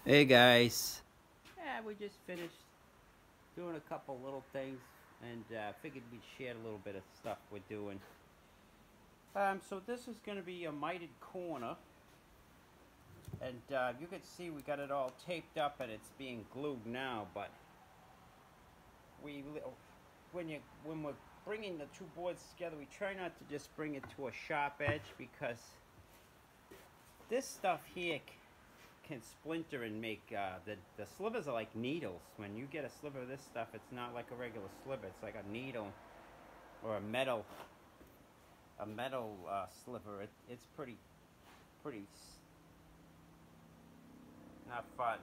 Hey guys. Yeah, we just finished doing a couple little things and figured we'd share a little bit of stuff we're doing. So this is going to be a mitered corner, and you can see we got it all taped up and it's being glued now. But we, when we're bringing the two boards together, we try not to just bring it to a sharp edge because this stuff here can splinter and make the slivers are like needles. When you get a sliver of this stuff, it's not like a regular sliver. It's like a needle or a metal sliver. It's pretty not fun.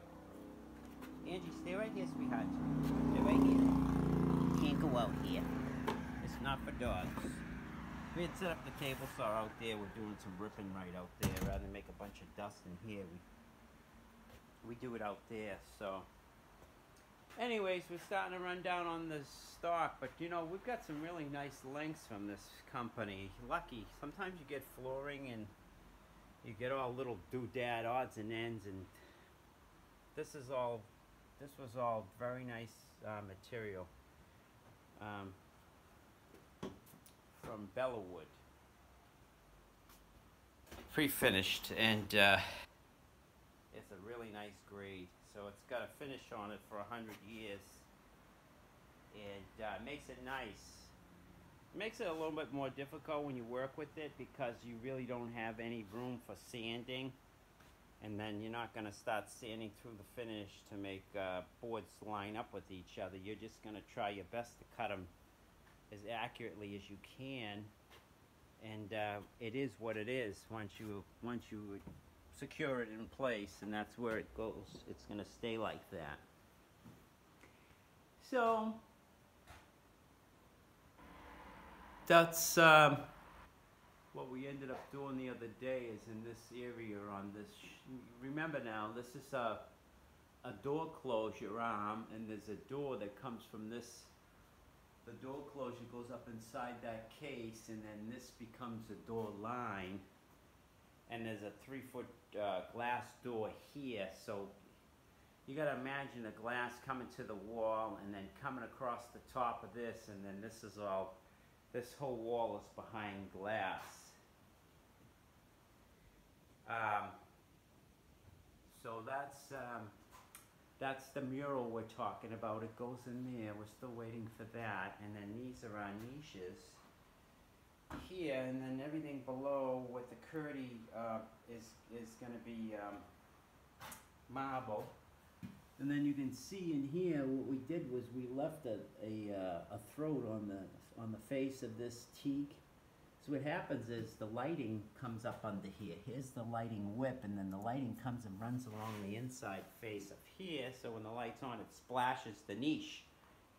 Angie, stay right here, sweetheart. Stay right here. You can't go out here. It's not for dogs. We had set up the table saw out there. We're doing some ripping right out there. Rather than make a bunch of dust in here, we do it out there. So anyways, we're starting to run down on the stock, but you know, we've got some really nice lengths from this company. Lucky, sometimes you get flooring and you get all little doodad odds and ends, and this was all very nice material from Bellawood, pre-finished, and it's a really nice grade. So it's got a finish on it for 100 years. It makes it nice. It makes it a little bit more difficult when you work with it because you really don't have any room for sanding. And then you're not going to start sanding through the finish to make boards line up with each other. You're just going to try your best to cut them as accurately as you can. And it is what it is once you secure it in place, and that's where it goes. It's going to stay like that. So that's what we ended up doing the other day is in this area on this. Remember now, this is a door closure arm, and there's a door that comes from this. The door closure goes up inside that case, and then this becomes a door line. And there's a 3-foot glass door here, so you got to imagine the glass coming to the wall and then coming across the top of this, and then this whole wall is behind glass. So that's the mural we're talking about. It goes in there. We're still waiting for that, and then these are our niches here, and then everything below with the curdy is going to be marble. And then you can see in here what we did was we left a throat on the face of this teak. So what happens is the lighting comes up under here. Here's the lighting whip, and then the lighting comes and runs along the inside face of here. So when the light's on, it splashes the niche,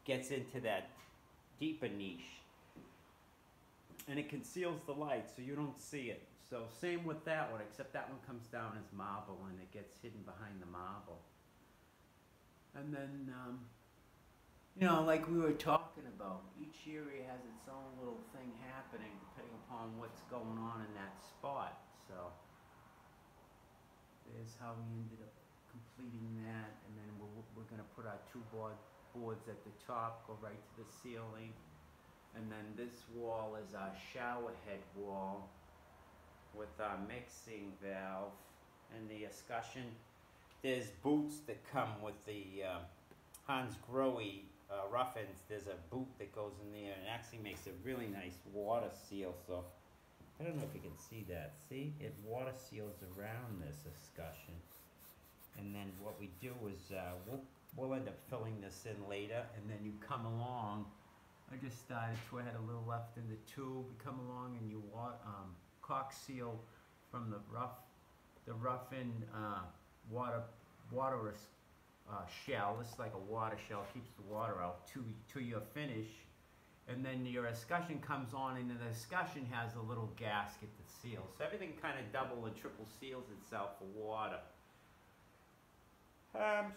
gets into that deeper niche, and it conceals the light so you don't see it. So same with that one, except that one comes down as marble and it gets hidden behind the marble. And then, you know, like we were talking about, each area has its own little thing happening depending upon what's going on in that spot. So there's how we ended up completing that. And then we're going to put our two boards at the top, go right to the ceiling. And then this wall is our shower head wall with our mixing valve and the escutcheon. There's boots that come with the Hans Grohe Ruffins. There's a boot that goes in there and actually makes a really nice water seal. So I don't know if you can see that. See, it water seals around this escutcheon. And then what we do is we'll end up filling this in later, and then you come along. I just started to add a little left in the tube. You come along and you caulk seal from the rough-in water shell. This is like a water shell, keeps the water out to your finish. And then your escutcheon comes on, and the escutcheon has a little gasket that seals. So everything kind of double and triple seals itself for water.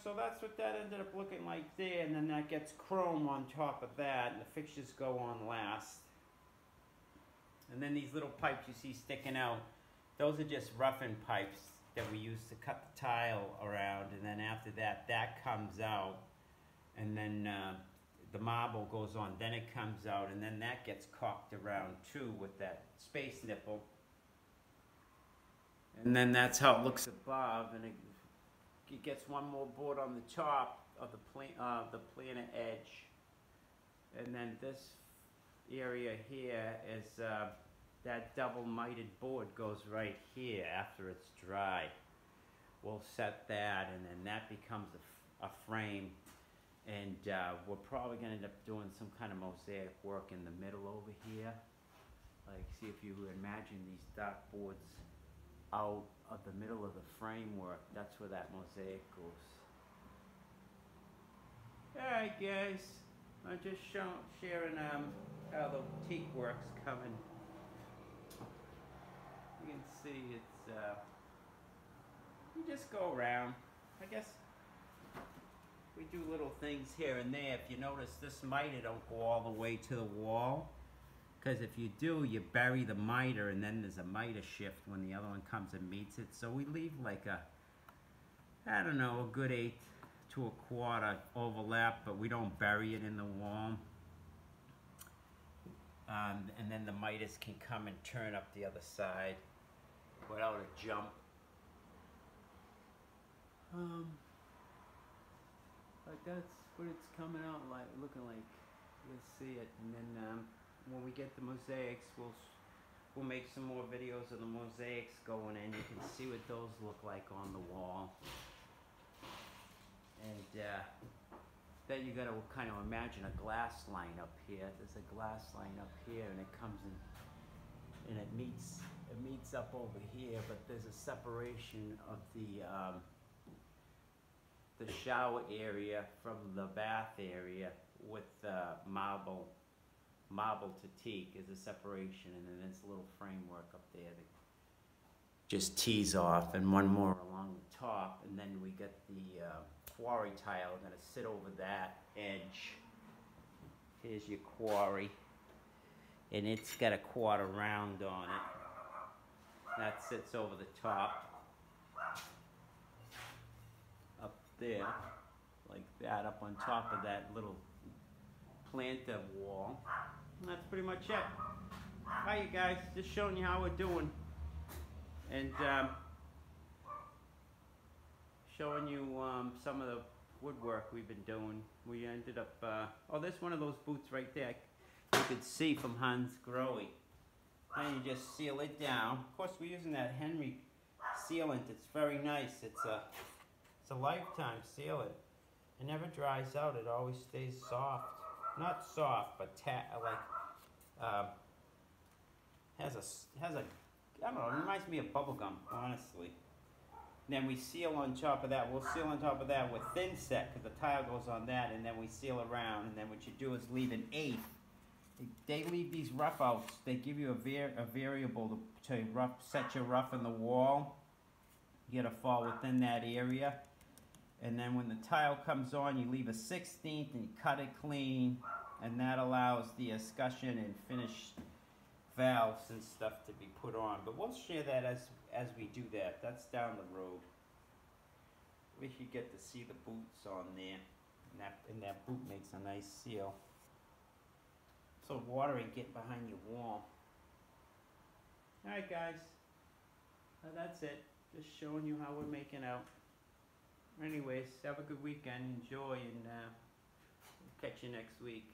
So that's what that ended up looking like there, and then that gets chrome on top of that, and the fixtures go on last. And then these little pipes you see sticking out, those are just rough-in pipes. that we use to cut the tile around, and then after that, that comes out, and then the marble goes on, then it comes out, and then that gets caulked around too with that space nipple. And then that's how it looks above, and it gets one more board on the top of the planer edge. And then this area here is that double mited board goes right here after it's dry. We'll set that, and then that becomes a frame. And we're probably going to end up doing some kind of mosaic work in the middle over here. Like, see if you imagine these dark boards out of the middle of the framework. That's where that mosaic goes. Alright guys, I'm just sharing how the teak work's coming. You can see it's, you just go around. I guess we do little things here and there. If you notice, this miter don't go all the way to the wall, because if you do, you bury the miter, and then there's a miter shift when the other one comes and meets it. So we leave like a, I don't know, a good 1/8 to a 1/4 overlap, but we don't bury it in the wall. And then the miters can come and turn up the other side without a jump. But that's what it's coming out like, looking like. You'll see it, and then when we get the mosaics, we'll make some more videos of the mosaics going in. You can see what those look like on the wall. And then you gotta kind of imagine a glass line up here. There's a glass line up here, and it comes in, and it meets up over here. But there's a separation of the shower area from the bath area with marble to teak is a separation, and then there's a little framework up there that just tees off, and one more along the top, and then we get the quarry tile. We're gonna sit over that edge. Here's your quarry, and it's got a 1/4 round on it. That sits over the top, up there, like that, up on top of that little planter wall. And that's pretty much it. Hi you guys, just showing you how we're doing, and showing you some of the woodwork we've been doing. We ended up, oh, there's one of those boots right there. You could see from Hans Grohe. And you just seal it down. Of course, we're using that Henry sealant. It's very nice. It's a lifetime sealant. It never dries out. It always stays soft. Not soft, but has a I don't know. It reminds me of bubble gum, honestly. Then we seal on top of that. We'll seal on top of that with thin set, because the tile goes on that, and then we seal around. And then what you do is leave an 1/8. They leave these rough outs. They give you a variable to set your rough in the wall. You gotta fall within that area. And then when the tile comes on, you leave a 1/16 and you cut it clean. And that allows the escutcheon and finish valves and stuff to be put on. But we'll share that as we do that. That's down the road. We should get to see the boots on there. And that boot makes a nice seal. So water ain't getting behind your wall. Alright guys, that's it. Just showing you how we're making out. Anyways, have a good weekend, enjoy, and catch you next week.